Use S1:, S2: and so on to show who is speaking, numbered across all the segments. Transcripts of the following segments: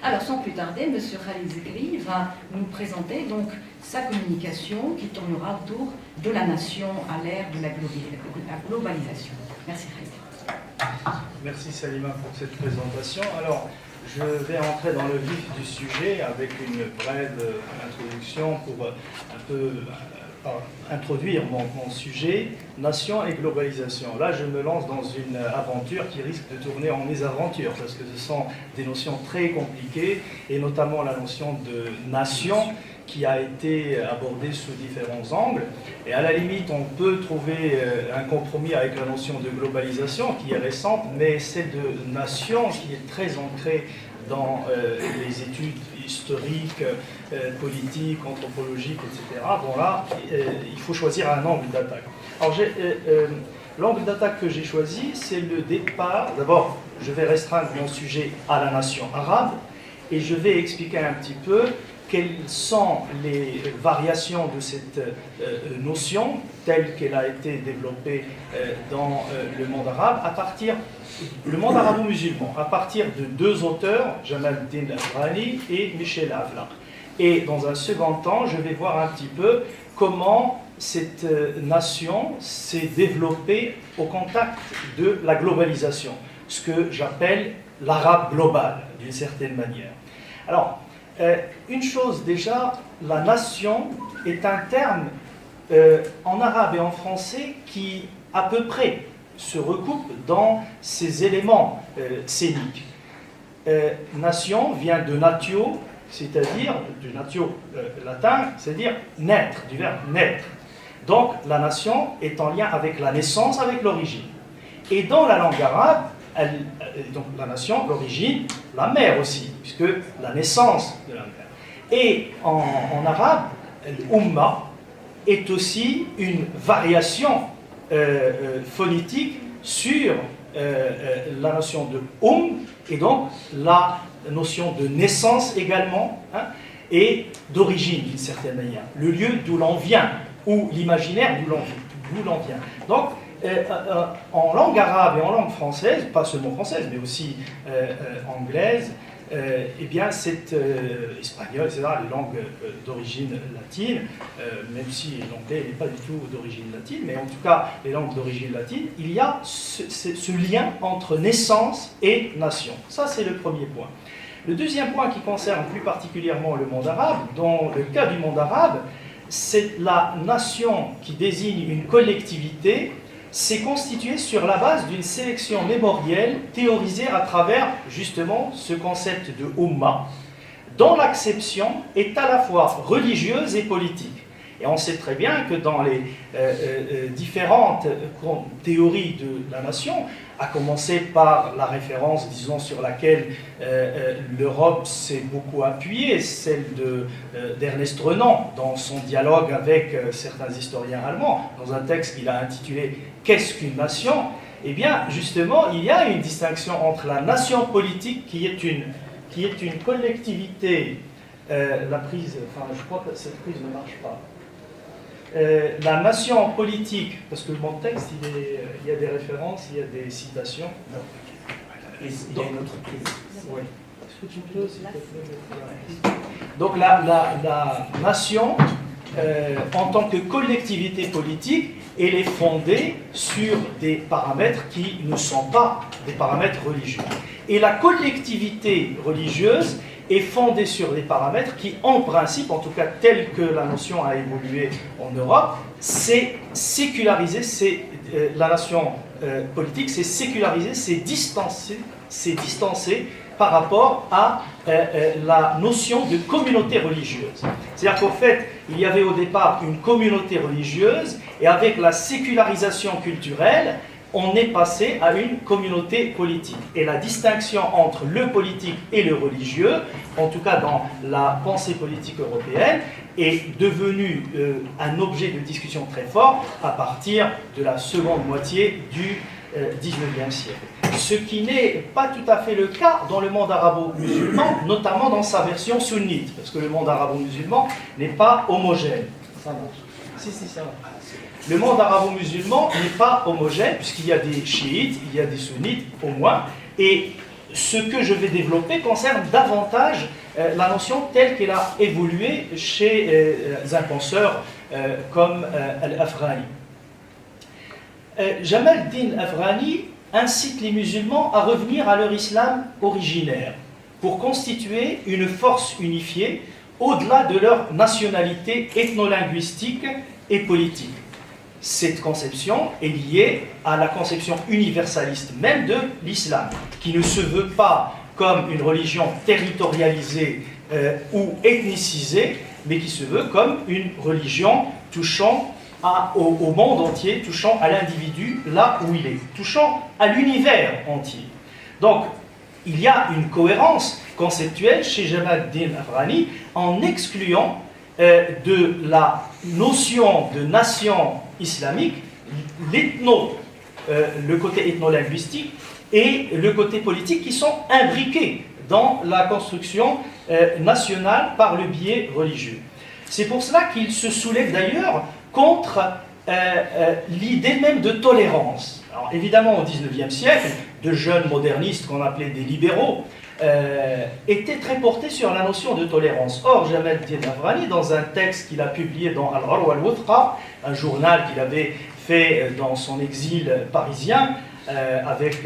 S1: Alors, sans plus tarder, M. Khalid Zekri va nous présenter donc sa communication qui tournera autour de la nation à l'ère de la globalisation. Merci Khalid.
S2: Merci Salima pour cette présentation. Alors, je vais entrer dans le vif du sujet avec une brève introduction pour un peu introduire mon sujet, nation et globalisation. Là, je me lance dans une aventure qui risque de tourner en mésaventure, parce que ce sont des notions très compliquées, et notamment la notion de nation, qui a été abordée sous différents angles. Et à la limite, on peut trouver un compromis avec la notion de globalisation, qui est récente, mais celle de nation, qui est très ancrée dans les études historiques, politiques, anthropologiques, etc. Bon là, il faut choisir un angle d'attaque. Alors, l'angle d'attaque que j'ai choisi, c'est le départ. D'abord, je vais restreindre mon sujet à la nation arabe, et je vais expliquer un petit peu quelles sont les variations de cette notion telle qu'elle a été développée dans le monde arabe, le monde arabo-musulman, à partir de deux auteurs, Jamal al-Din al-Afghani et Michel Aflaq. Et dans un second temps, je vais voir un petit peu comment cette nation s'est développée au contact de la globalisation, ce que j'appelle l'arabe global, d'une certaine manière. Alors, une chose déjà, la nation est un terme en arabe et en français qui à peu près se recoupe dans ses éléments scéniques. Nation vient de natio, c'est-à-dire du natio latin, c'est-à-dire naître, du verbe naître. Donc la nation est en lien avec la naissance, avec l'origine. Et dans la langue arabe, donc la nation, l'origine, la mère aussi, puisque la naissance de la mère. Et en arabe, l'umma est aussi une variation phonétique sur la notion de et donc la notion de naissance également, hein, et d'origine d'une certaine manière, le lieu d'où l'on vient, ou l'imaginaire d'où l'on vient. Donc, en langue arabe et en langue française, pas seulement française, mais aussi anglaise, eh bien, c'est espagnol, etc., les langues d'origine latine, même si l'anglais n'est pas du tout d'origine latine, mais en tout cas, les langues d'origine latine, il y a ce lien entre naissance et nation. Ça, c'est le premier point. Le deuxième point qui concerne plus particulièrement le monde arabe, dans le cas du monde arabe, c'est la nation qui désigne une collectivité, s'est constituée sur la base d'une sélection mémorielle théorisée à travers justement ce concept de Ummah, dont l'acception est à la fois religieuse et politique. Et on sait très bien que dans les différentes théories de la nation, à commencer par la référence, disons, sur laquelle l'Europe s'est beaucoup appuyée, celle d'Ernest Renan, dans son dialogue avec certains historiens allemands, dans un texte qu'il a intitulé « Qu'est-ce qu'une nation ?», eh bien, justement, il y a une distinction entre la nation politique, qui est une collectivité, la prise, enfin, je crois que cette prise ne marche pas. La nation politique, parce que mon texte, il y a des références, il y a des citations.
S3: Il y a une autre prise.
S2: Oui. Est-ce que tu peux, s'il te plaît, donc la nation, en tant que collectivité politique, elle est fondée sur des paramètres qui ne sont pas des paramètres religieux. Et la collectivité religieuse est fondée sur des paramètres qui, en principe, en tout cas tels que la notion a évolué en Europe, c'est sécularisé, la nation politique, c'est sécularisé, c'est distancé par rapport à la notion de communauté religieuse. C'est-à-dire qu'en fait, il y avait au départ une communauté religieuse, et avec la sécularisation culturelle, on est passé à une communauté politique. Et la distinction entre le politique et le religieux, en tout cas dans la pensée politique européenne, est devenue un objet de discussion très fort à partir de la seconde moitié du XIXe siècle. Ce qui n'est pas tout à fait le cas dans le monde arabo-musulman, notamment dans sa version sunnite, parce que le monde arabo-musulman n'est pas homogène. Ça marche. Si, ça marche. Le monde arabo-musulman n'est pas homogène, puisqu'il y a des chiites, il y a des sunnites au moins, et ce que je vais développer concerne davantage la notion telle qu'elle a évolué chez un penseur comme Al-Afghani. Jamal ad-Din Afghani incite les musulmans à revenir à leur islam originaire pour constituer une force unifiée au-delà de leur nationalité ethno-linguistique et politique. Cette conception est liée à la conception universaliste même de l'islam, qui ne se veut pas comme une religion territorialisée ou ethnicisée, mais qui se veut comme une religion touchant au monde entier, touchant à l'individu là où il est, touchant à l'univers entier. Donc, il y a une cohérence conceptuelle chez Jamal ad-Din Afghani en excluant de la notion de nation islamique le côté ethno-linguistique et le côté politique qui sont imbriqués dans la construction nationale par le biais religieux. C'est pour cela qu'il se soulève d'ailleurs contre l'idée même de tolérance. Alors évidemment au XIXe siècle, de jeunes modernistes qu'on appelait des libéraux étaient très portés sur la notion de tolérance. Or, Jamal ad-Din Afghani, dans un texte qu'il a publié dans Al-Urwa al-Wuthqa, un journal qu'il avait fait dans son exil parisien avec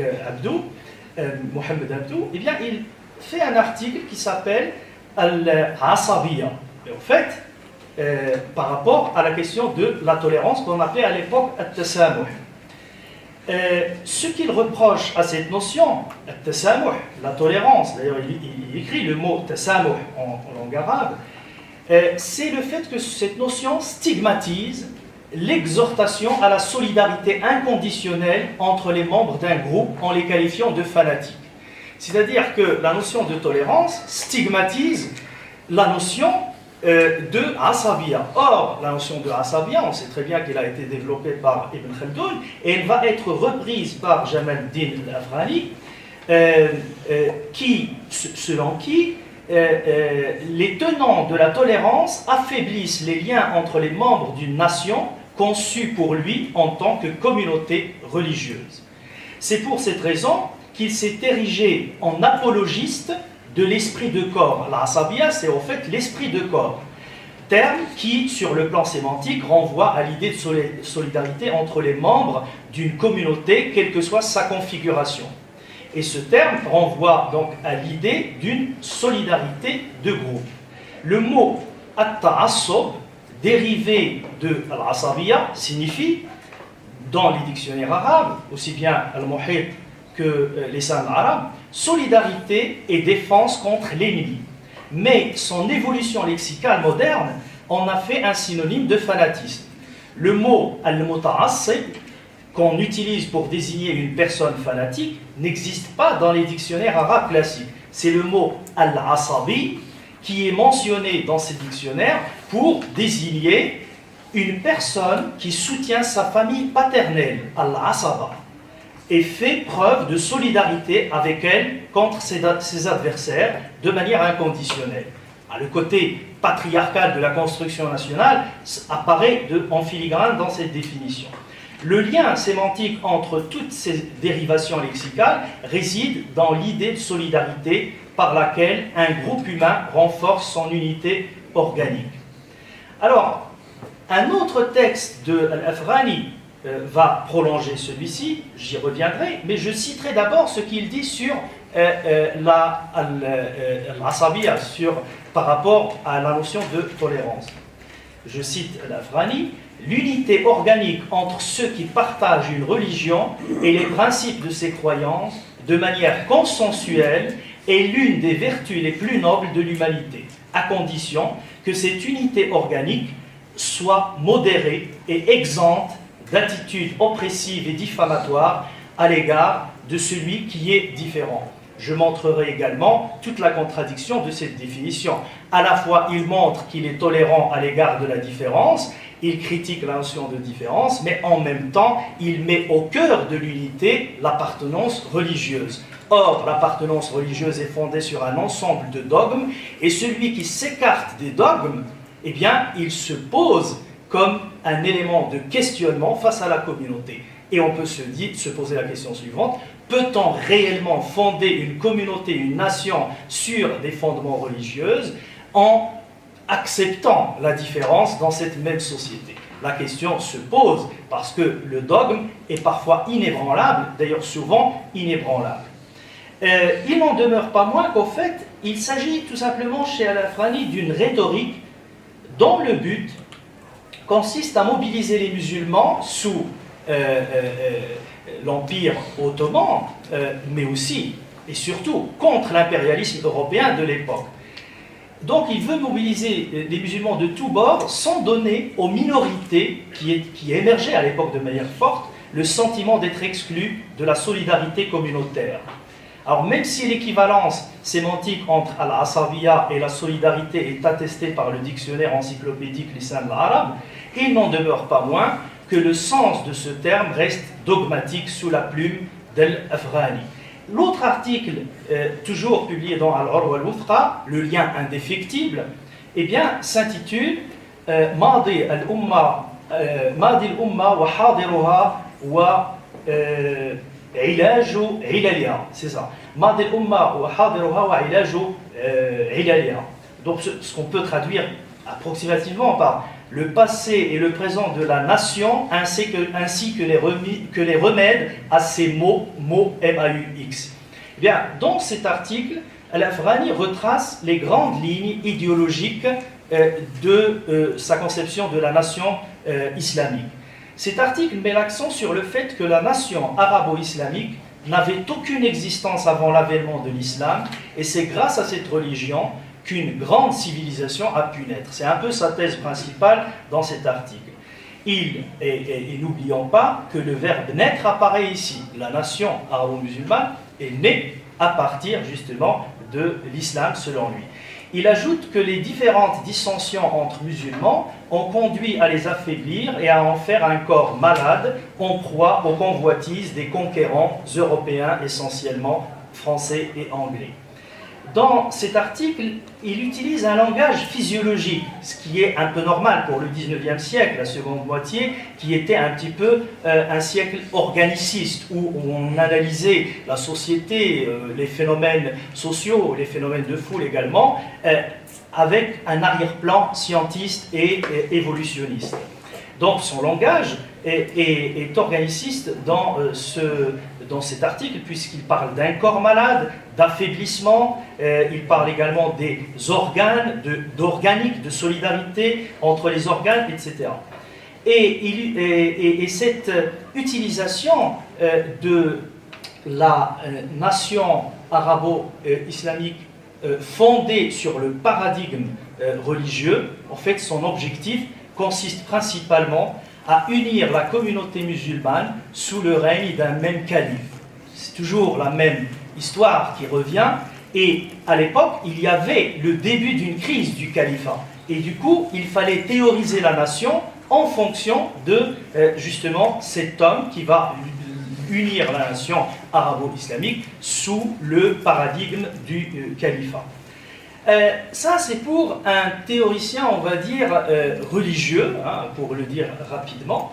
S2: Mohamed Abdou, eh bien, il fait un article qui s'appelle Al-Asabiya. Et en fait, par rapport à la question de la tolérance qu'on appelait à l'époque At-Tasamuh. Ce qu'il reproche à cette notion, At-Tasamuh, la tolérance, d'ailleurs il écrit le mot Tasamuh en langue arabe, c'est le fait que cette notion stigmatise l'exhortation à la solidarité inconditionnelle entre les membres d'un groupe en les qualifiant de fanatiques. C'est-à-dire que la notion de tolérance stigmatise la notion de Asabiya. Or, la notion de Asabiya, on sait très bien qu'elle a été développée par Ibn Khaldoun et elle va être reprise par Jamal ad-Din Afghani, selon qui les tenants de la tolérance affaiblissent les liens entre les membres d'une nation conçue pour lui en tant que communauté religieuse. C'est pour cette raison qu'il s'est érigé en apologiste de l'esprit de corps. L'Asabiya, c'est en fait l'esprit de corps, terme qui, sur le plan sémantique, renvoie à l'idée de solidarité entre les membres d'une communauté, quelle que soit sa configuration. Et ce terme renvoie donc à l'idée d'une solidarité de groupe. Le mot « at-ta'assub », dérivé de l'Asabiya, signifie, dans les dictionnaires arabes, aussi bien al-Muhit que les lisan arabes, solidarité et défense contre l'ennemi. Mais son évolution lexicale moderne en a fait un synonyme de fanatisme. Le mot al-muta'assib, qu'on utilise pour désigner une personne fanatique, n'existe pas dans les dictionnaires arabes classiques. C'est le mot al-asabi qui est mentionné dans ces dictionnaires pour désigner une personne qui soutient sa famille paternelle, al-asaba, et fait preuve de solidarité avec elle contre ses adversaires de manière inconditionnelle. Le côté patriarcal de la construction nationale apparaît en filigrane dans cette définition. Le lien sémantique entre toutes ces dérivations lexicales réside dans l'idée de solidarité par laquelle un groupe humain renforce son unité organique. Alors, un autre texte de Al-Afghani va prolonger celui-ci, j'y reviendrai, mais je citerai d'abord ce qu'il dit sur l'Asabiya, par rapport à la notion de tolérance. Je cite Al-Afghani: l'unité organique entre ceux qui partagent une religion et les principes de ses croyances de manière consensuelle est l'une des vertus les plus nobles de l'humanité, à condition que cette unité organique soit modérée et exempte d'attitudes oppressives et diffamatoires à l'égard de celui qui est différent. Je montrerai également toute la contradiction de cette définition. À la fois, il montre qu'il est tolérant à l'égard de la différence, il critique la notion de différence, mais en même temps, il met au cœur de l'unité l'appartenance religieuse. Or, l'appartenance religieuse est fondée sur un ensemble de dogmes, et celui qui s'écarte des dogmes, eh bien, il se pose comme un élément de questionnement face à la communauté. Et on peut se poser la question suivante: peut-on réellement fonder une communauté, une nation sur des fondements religieux en acceptant la différence dans cette même société? La question se pose parce que le dogme est parfois inébranlable, d'ailleurs souvent inébranlable. Il n'en demeure pas moins qu'au fait, il s'agit tout simplement chez Al-Afrani d'une rhétorique dont le but consiste à mobiliser les musulmans sous l'Empire ottoman, mais aussi et surtout contre l'impérialisme européen de l'époque. Donc il veut mobiliser les musulmans de tous bords sans donner aux minorités qui émergeaient à l'époque de manière forte le sentiment d'être exclus de la solidarité communautaire. Alors même si l'équivalence sémantique entre al-Asabiyya et la solidarité est attestée par le dictionnaire encyclopédique Lisan al-Arab, il n'en demeure pas moins que le sens de ce terme reste dogmatique sous la plume d'Al-Afghani. L'autre article, toujours publié dans Al-Urwa al-Wuthqa, le lien indéfectible, eh bien, s'intitule Madi al-Umma wa hadiruha wa ilaju ilaliha. C'est ça. Madi al-Umma wa hadiruha wa ilaju ilaliha. Donc, ce qu'on peut traduire approximativement par le passé et le présent de la nation, ainsi que les remèdes à ces mots MAUX. Eh bien, dans cet article, Al-Afghani retrace les grandes lignes idéologiques de sa conception de la nation islamique. Cet article met l'accent sur le fait que la nation arabo-islamique n'avait aucune existence avant l'avènement de l'islam, et c'est grâce à cette religion qu'une grande civilisation a pu naître. C'est un peu sa thèse principale dans cet article. Et n'oublions pas que le verbe naître apparaît ici. La nation arabo-musulmane est née à partir justement de l'islam selon lui. Il ajoute que les différentes dissensions entre musulmans ont conduit à les affaiblir et à en faire un corps malade en proie aux convoitises des conquérants européens, essentiellement français et anglais. Dans cet article, il utilise un langage physiologique, ce qui est un peu normal pour le 19e siècle, la seconde moitié, qui était un petit peu un siècle organiciste, où on analysait la société, les phénomènes sociaux, les phénomènes de foule également, avec un arrière-plan scientiste et évolutionniste. Donc son langage est organiciste dans cet article, puisqu'il parle d'un corps malade, d'affaiblissement, il parle également des organes, d'organique, de solidarité entre les organes, etc. Et cette utilisation de la nation arabo-islamique fondée sur le paradigme religieux, en fait, son objectif consiste principalement à unir la communauté musulmane sous le règne d'un même calife. C'est toujours la même histoire qui revient, et à l'époque, il y avait le début d'une crise du califat. Et du coup, il fallait théoriser la nation en fonction de, justement, cet homme qui va unir la nation arabo-islamique sous le paradigme du califat. Ça, c'est pour un théoricien, on va dire, religieux, hein, pour le dire rapidement,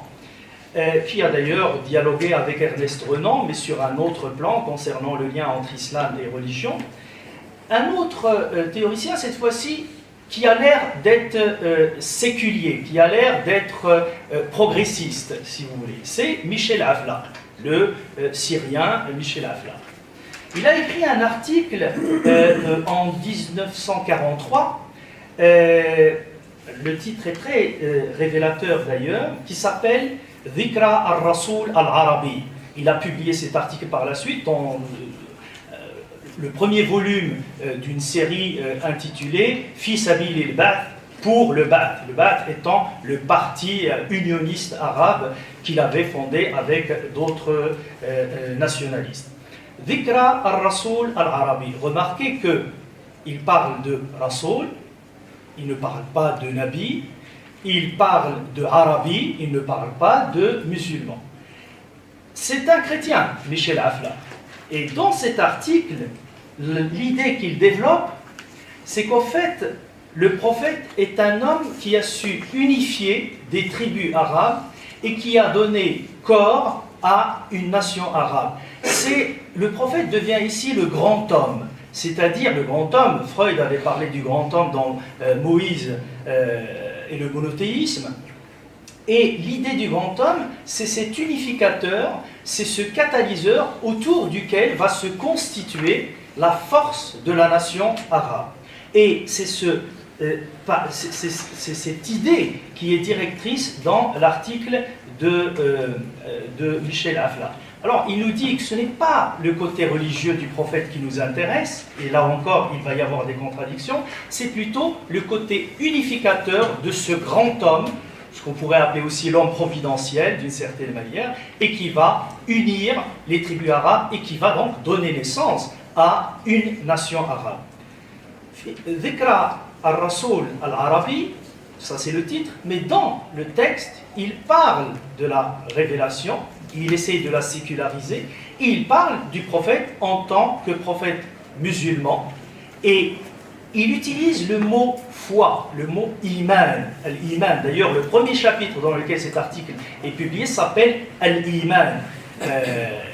S2: qui a d'ailleurs dialogué avec Ernest Renan, mais sur un autre plan, concernant le lien entre islam et religion. Un autre théoricien, cette fois-ci, qui a l'air d'être séculier, qui a l'air d'être progressiste, si vous voulez, c'est Michel Aflaq, le Syrien Michel Aflaq. Il a écrit un article en 1943, le titre est très révélateur d'ailleurs, qui s'appelle « Dhikra al-Rasoul al-Arabi ». Il a publié cet article par la suite dans le premier volume d'une série intitulée « Fi sabil al-Ba'th » pour le Ba'th. Le Ba'th étant le parti unioniste arabe qu'il avait fondé avec d'autres nationalistes. Dhikra al-Rasoul al-Arabi. Remarquez qu'il parle de Rasoul, il ne parle pas de Nabi, il parle de Arabi, il ne parle pas de musulman. C'est un chrétien, Michel Aflaq. Et dans cet article, l'idée qu'il développe, c'est qu'en fait, le prophète est un homme qui a su unifier des tribus arabes et qui a donné corps à une nation arabe. C'est le prophète devient ici le grand homme, c'est-à-dire le grand homme. Freud avait parlé du grand homme dans Moïse et le monothéisme. Et l'idée du grand homme, c'est cet unificateur, c'est ce catalyseur autour duquel va se constituer la force de la nation arabe. Et c'est cette idée qui est directrice dans l'article de Michel Aflaq. Alors, il nous dit que ce n'est pas le côté religieux du prophète qui nous intéresse, et là encore, il va y avoir des contradictions, c'est plutôt le côté unificateur de ce grand homme, ce qu'on pourrait appeler aussi l'homme providentiel d'une certaine manière, et qui va unir les tribus arabes et qui va donc donner naissance à une nation arabe. Dhikra al-Rasoul al-Arabi, ça c'est le titre, mais dans le texte, il parle de la révélation, il essaie de la séculariser, et il parle du prophète en tant que prophète musulman, et il utilise le mot foi, le mot iman, al-iman. D'ailleurs, le premier chapitre dans lequel cet article est publié s'appelle al-iman.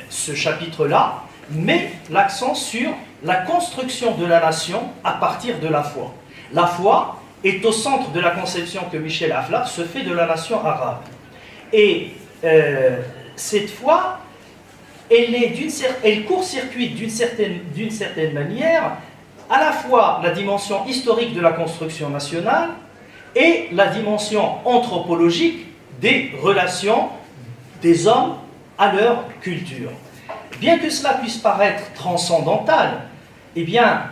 S2: Ce chapitre-là met l'accent sur la construction de la nation à partir de la foi. La foi est au centre de la conception que Michel Aflaq se fait de la nation arabe. Et cette foi, elle court-circuite d'une certaine manière à la fois la dimension historique de la construction nationale et la dimension anthropologique des relations des hommes à leur culture. Bien que cela puisse paraître transcendantal, eh bien,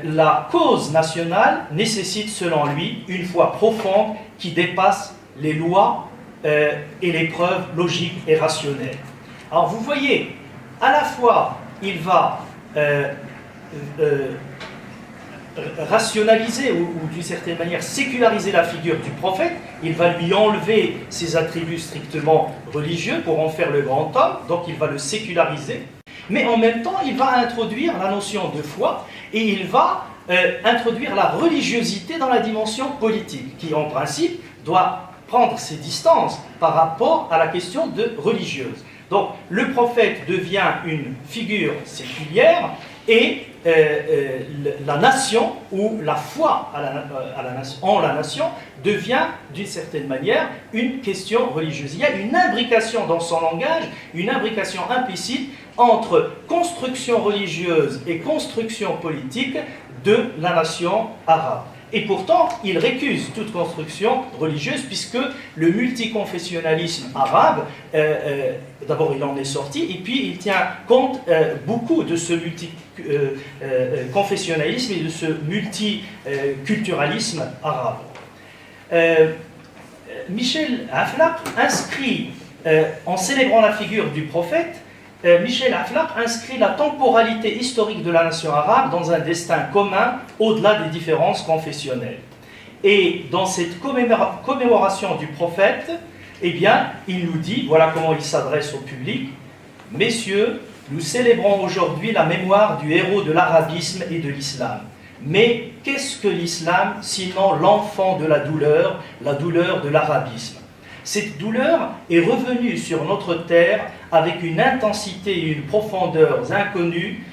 S2: la cause nationale nécessite, selon lui, une foi profonde qui dépasse les lois et les preuves logiques et rationnelles. Alors, vous voyez, à la fois, il va rationaliser ou d'une certaine manière séculariser la figure du prophète, il va lui enlever ses attributs strictement religieux pour en faire le grand homme, donc il va le séculariser, mais en même temps il va introduire la notion de foi et il va introduire la religiosité dans la dimension politique, qui en principe doit prendre ses distances par rapport à la question de religieuse. Donc le prophète devient une figure séculière et la nation, ou la foi en la nation, devient d'une certaine manière une question religieuse. Il y a une imbrication dans son langage, une imbrication implicite entre construction religieuse et construction politique de la nation arabe. Et pourtant, il récuse toute construction religieuse puisque le multiconfessionnalisme arabe, d'abord il en est sorti, et puis il tient compte beaucoup de ce multiconfessionnalisme et de ce multiculturalisme arabe. Michel Aflaq inscrit, en célébrant la figure du prophète, Michel Aflaq inscrit la temporalité historique de la nation arabe dans un destin commun au-delà des différences confessionnelles. Et dans cette commémoration du prophète, eh bien, il nous dit, voilà comment il s'adresse au public: « Messieurs, nous célébrons aujourd'hui la mémoire du héros de l'arabisme et de l'islam. Mais qu'est-ce que l'islam sinon l'enfant de la douleur de l'arabisme ? Cette douleur est revenue sur notre terre avec une intensité et une profondeur inconnues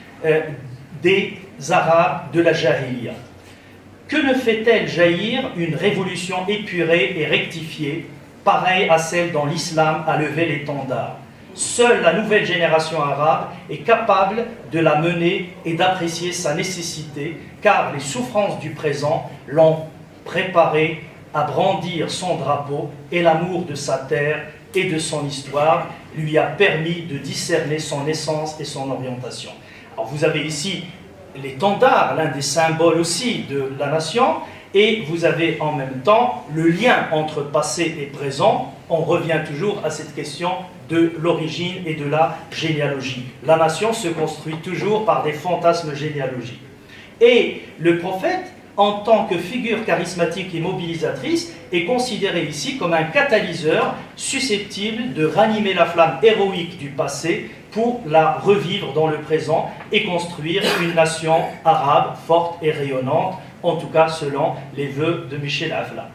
S2: des Arabes de la Jahiliya. Que ne fait-elle jaillir une révolution épurée et rectifiée, pareille à celle dont l'islam a levé l'étendard? Seule la nouvelle génération arabe est capable de la mener et d'apprécier sa nécessité, car les souffrances du présent l'ont préparée à brandir son drapeau, et l'amour de sa terre et de son histoire lui a permis de discerner son essence et son orientation. » Alors vous avez ici l'étendard, l'un des symboles aussi de la nation, et vous avez en même temps le lien entre passé et présent. On revient toujours à cette question de l'origine et de la généalogie. La nation se construit toujours par des fantasmes généalogiques. Et le prophète, en tant que figure charismatique et mobilisatrice, est considéré ici comme un catalyseur susceptible de ranimer la flamme héroïque du passé pour la revivre dans le présent et construire une nation arabe forte et rayonnante, en tout cas selon les vœux de Michel Aflaq.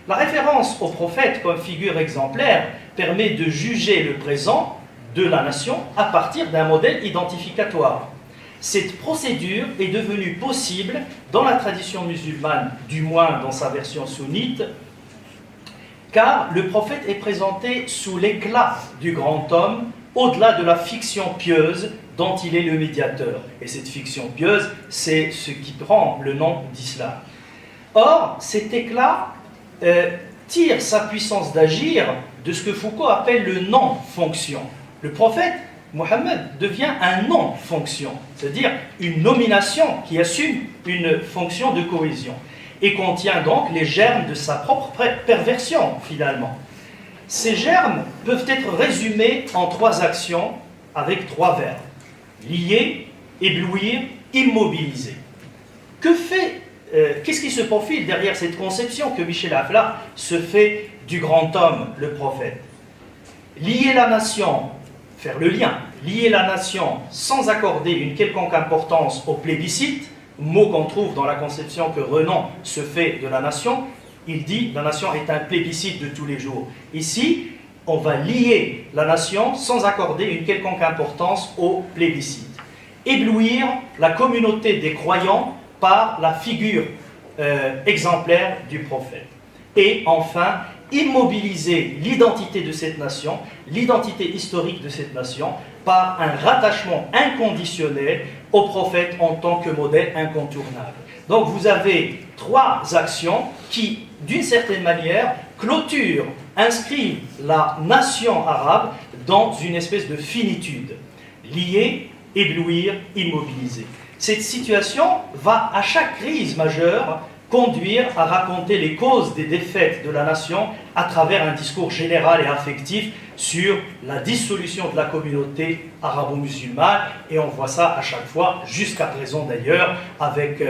S2: La référence au prophète comme figure exemplaire permet de juger le présent
S4: de la nation à partir d'un modèle identificatoire. Cette procédure est devenue possible dans la tradition musulmane, du moins dans sa version sunnite, car le prophète est présenté sous l'éclat du grand homme, au-delà de la fiction pieuse dont il est le médiateur. Et cette fiction pieuse, c'est ce qui prend le nom d'islam. Or, cet éclat tire sa puissance d'agir de ce que Foucault appelle le non-fonction. Le prophète, Mohammed, devient un non-fonction, c'est-à-dire une nomination qui assume une fonction de cohésion et contient donc les germes de sa propre perversion, finalement. Ces germes peuvent être résumés en 3 actions avec 3 verbes. Lier, éblouir, immobiliser. Qu'est-ce qui se profile derrière cette conception que Michel Aflaq se fait du grand homme, le prophète? Lier la nation, faire le lien, lier la nation sans accorder une quelconque importance au plébiscite, mot qu'on trouve dans la conception que Renan se fait de la nation. Il dit la nation est un plébiscite de tous les jours. Ici, on va lier la nation sans accorder une quelconque importance au plébiscite. Éblouir la communauté des croyants par la figure exemplaire du prophète. Et enfin, immobiliser l'identité de cette nation, l'identité historique de cette nation, par un rattachement inconditionnel au prophète en tant que modèle incontournable. Donc vous avez 3 actions qui, d'une certaine manière, clôturent, inscrivent la nation arabe dans une espèce de finitude. Lier, éblouir, immobiliser. Cette situation va, à chaque crise majeure, conduire à raconter les causes des défaites de la nation à travers un discours général et affectif sur la dissolution de la communauté arabo-musulmane. Et on voit ça à chaque fois, jusqu'à présent d'ailleurs, avec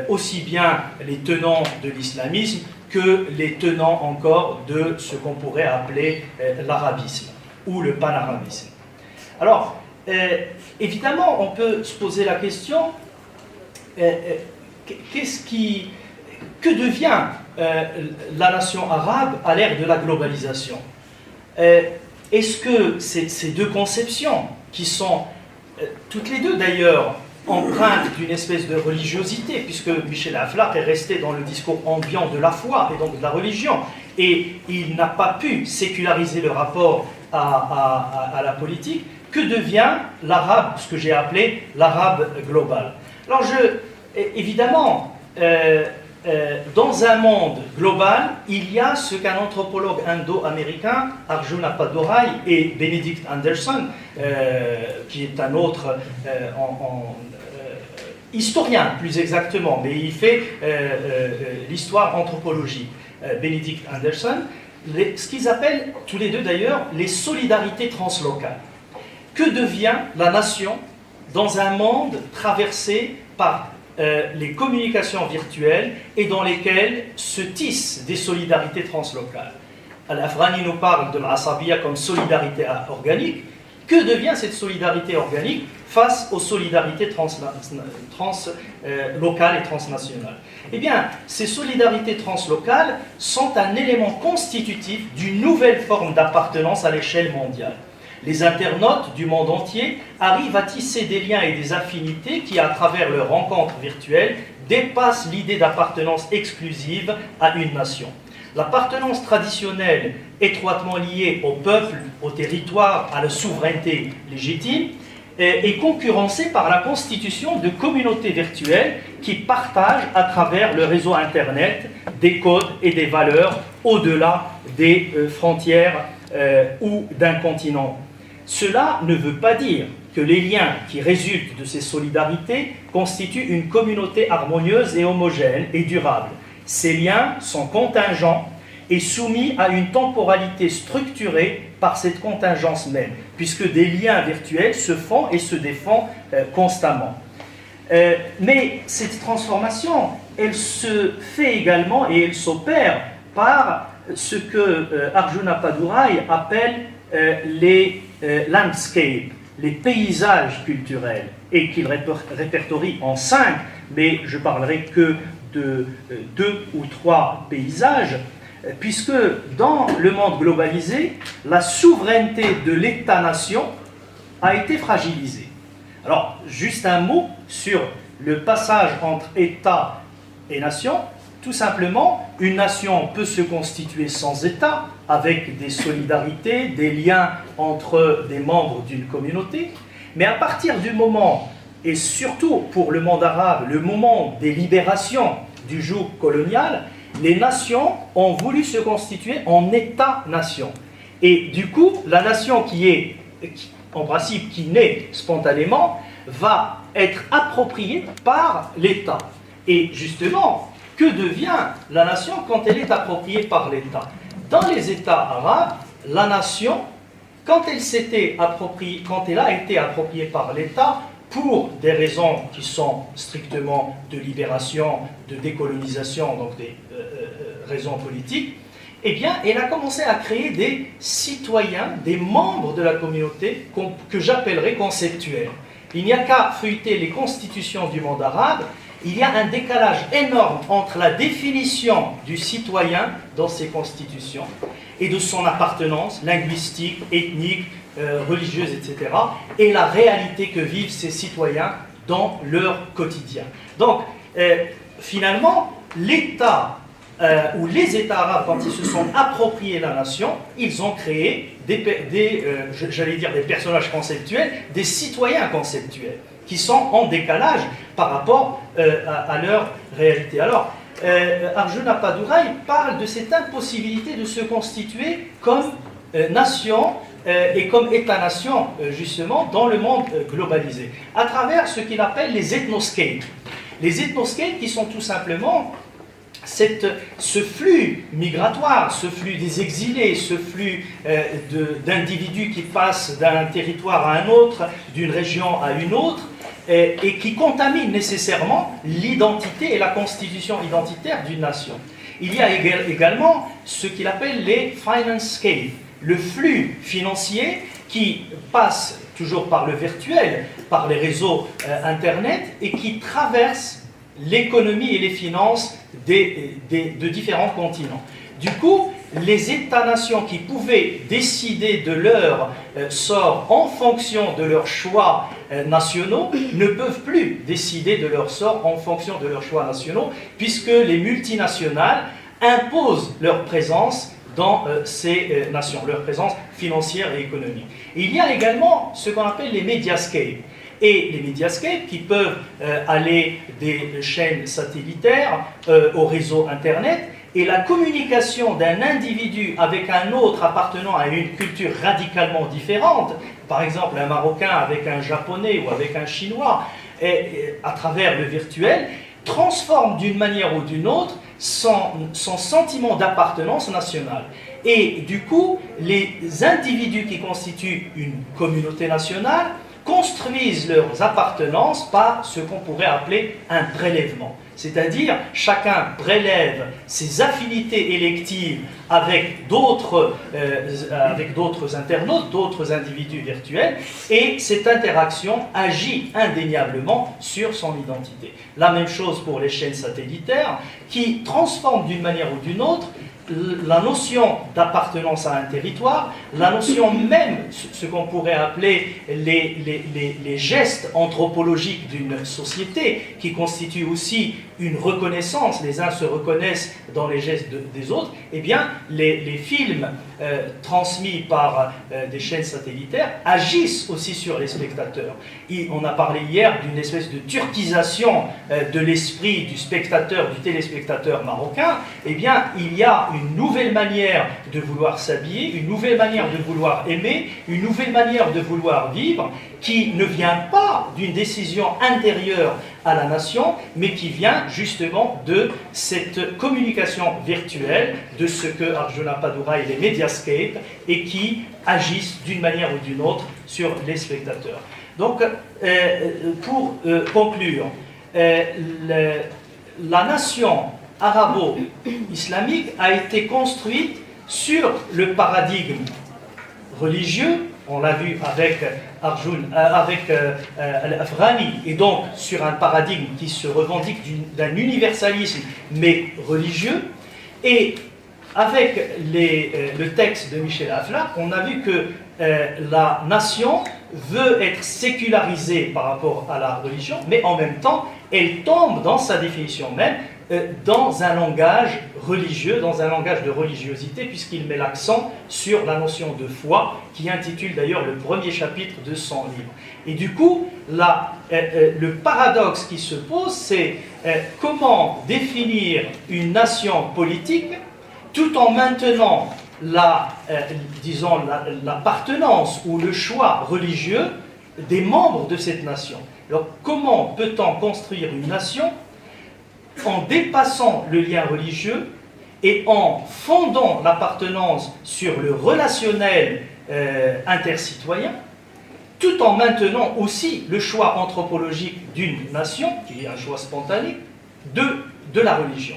S4: aussi bien les tenants de l'islamisme que les tenants encore de ce qu'on pourrait appeler l'arabisme ou le panarabisme. Alors, évidemment, on peut se poser la question, que devient la nation arabe à l'ère de la globalisation? Est-ce que ces 2 conceptions, qui sont toutes les 2 d'ailleurs empreintes d'une espèce de religiosité, puisque Michel Aflaq est resté dans le discours ambiant de la foi et donc de la religion, et il n'a pas pu séculariser le rapport à la politique, que devient l'arabe, ce que j'ai appelé l'arabe global? Alors évidemment, dans un monde global, il y a ce qu'un anthropologue indo-américain, Arjuna Padurai, et Benedict Anderson, qui est un autre historien plus exactement, mais il fait l'histoire anthropologique, Benedict Anderson, ce qu'ils appellent tous les 2 d'ailleurs les solidarités translocales. Que devient la nation dans un monde traversé par les communications virtuelles et dans lesquelles se tissent des solidarités translocales? Al-Afghani nous parle de l'Asabiyya comme solidarité organique. Que devient cette solidarité organique face aux solidarités locales et transnationales? Eh bien, ces solidarités translocales sont un élément constitutif d'une nouvelle forme d'appartenance à l'échelle mondiale. Les internautes du monde entier arrivent à tisser des liens et des affinités qui, à travers leurs rencontres virtuelles, dépassent l'idée d'appartenance exclusive à une nation. L'appartenance traditionnelle, étroitement liée au peuple, au territoire, à la souveraineté légitime, est concurrencée par la constitution de communautés virtuelles qui partagent à travers le réseau Internet des codes et des valeurs au-delà des frontières ou d'un continent. Cela ne veut pas dire que les liens qui résultent de ces solidarités constituent une communauté harmonieuse et homogène et durable. Ces liens sont contingents et soumis à une temporalité structurée par cette contingence même, puisque des liens virtuels se font et se défont constamment. Mais cette transformation, elle se fait également et elle s'opère par ce que Arjuna Padurai appelle les landscapes, les paysages culturels, et qu'il répertorie en 5, mais je parlerai que de 2 ou 3 paysages, puisque dans le monde globalisé, la souveraineté de l'État-nation a été fragilisée. Alors, juste un mot sur le passage entre État et nation. Tout simplement, une nation peut se constituer sans État, avec des solidarités, des liens entre des membres d'une communauté. Mais à partir du moment, et surtout pour le monde arabe, le moment des libérations du joug colonial, les nations ont voulu se constituer en État-nation. Et du coup, la nation en principe, qui naît spontanément, va être appropriée par l'État. Et justement, que devient la nation quand elle est appropriée par l'État? Dans les États arabes, la nation, quand elle a été appropriée par l'État, pour des raisons qui sont strictement de libération, de décolonisation, donc des raisons politiques, eh bien, elle a commencé à créer des citoyens, des membres de la communauté que j'appellerais conceptuels. Il n'y a qu'à feuilleter les constitutions du monde arabe, il y a un décalage énorme entre la définition du citoyen dans ces constitutions et de son appartenance linguistique, ethnique, religieuse, etc., et la réalité que vivent ces citoyens dans leur quotidien. Donc, finalement, l'État ou les États arabes, quand ils se sont appropriés la nation, ils ont créé j'allais dire des personnages conceptuels, des citoyens conceptuels, qui sont en décalage par rapport à leur réalité. Alors, Arjuna Padurai parle de cette impossibilité de se constituer comme nation et comme État-nation, justement, dans le monde globalisé, à travers ce qu'il appelle les ethnoscapes. Les ethnoscapes qui sont tout simplement ce flux migratoire, ce flux des exilés, ce flux d'individus qui passent d'un territoire à un autre, d'une région à une autre, et qui contamine nécessairement l'identité et la constitution identitaire d'une nation. Il y a également ce qu'il appelle les financescapes, le flux financier qui passe toujours par le virtuel, par les réseaux Internet, et qui traverse l'économie et les finances de différents continents. Du coup, les États-nations qui pouvaient décider de leur sort en fonction de leurs choix nationaux ne peuvent plus décider de leur sort en fonction de leurs choix nationaux, puisque les multinationales imposent leur présence dans ces nations, leur présence financière et économique. Et il y a également ce qu'on appelle les mediascapes. Et les mediascapes qui peuvent aller des chaînes satellitaires au réseau Internet, et la communication d'un individu avec un autre appartenant à une culture radicalement différente, par exemple un Marocain avec un Japonais ou avec un Chinois, à travers le virtuel, transforme d'une manière ou d'une autre son sentiment d'appartenance nationale. Et du coup, les individus qui constituent une communauté nationale construisent leurs appartenances par ce qu'on pourrait appeler un prélèvement. C'est-à-dire, chacun prélève ses affinités électives avec d'autres internautes, d'autres individus virtuels, et cette interaction agit indéniablement sur son identité. La même chose pour les chaînes satellitaires, qui transforment d'une manière ou d'une autre la notion d'appartenance à un territoire, la notion même, ce qu'on pourrait appeler les gestes anthropologiques d'une société, qui constituent aussi une reconnaissance, les uns se reconnaissent dans les gestes des autres, eh bien, les films transmis par des chaînes satellitaires agissent aussi sur les spectateurs. On a parlé hier d'une espèce de turquisation de l'esprit du spectateur, du téléspectateur marocain. Eh bien, il y a une nouvelle manière de vouloir s'habiller, une nouvelle manière de vouloir aimer, une nouvelle manière de vouloir vivre, qui ne vient pas d'une décision intérieure à la nation, mais qui vient justement de cette communication virtuelle, de ce que Arjuna Padurai et les mediascapes, et qui agissent d'une manière ou d'une autre sur les spectateurs. Donc, pour conclure, la nation arabo-islamique a été construite sur le paradigme religieux, on l'a vu avec Al-Afghani, et donc sur un paradigme qui se revendique d'un universalisme mais religieux. Et avec le texte de Michel Aflaq, on a vu que la nation veut être sécularisée par rapport à la religion, mais en même temps, elle tombe dans sa définition même dans un langage religieux, dans un langage de religiosité, puisqu'il met l'accent sur la notion de foi, qui intitule d'ailleurs le premier chapitre de son livre. Et du coup, le paradoxe qui se pose, c'est comment définir une nation politique tout en maintenant l'appartenance ou le choix religieux des membres de cette nation. Alors, comment peut-on construire une nation en dépassant le lien religieux et en fondant l'appartenance sur le relationnel intercitoyen, tout en maintenant aussi le choix anthropologique d'une nation, qui est un choix spontané, de la religion.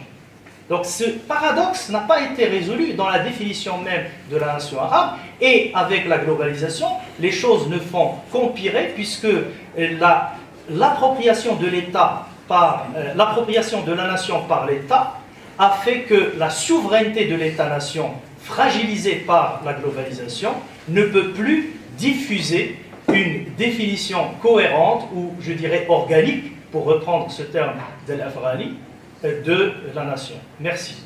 S4: Donc ce paradoxe n'a pas été résolu dans la définition même de la nation arabe, et avec la globalisation, les choses ne font qu'empirer, puisque l'appropriation de l'État l'appropriation de la nation par l'État a fait que la souveraineté de l'État-nation, fragilisée par la globalisation, ne peut plus diffuser une définition cohérente, ou je dirais organique, pour reprendre ce terme de l'Afrani, de la nation. Merci.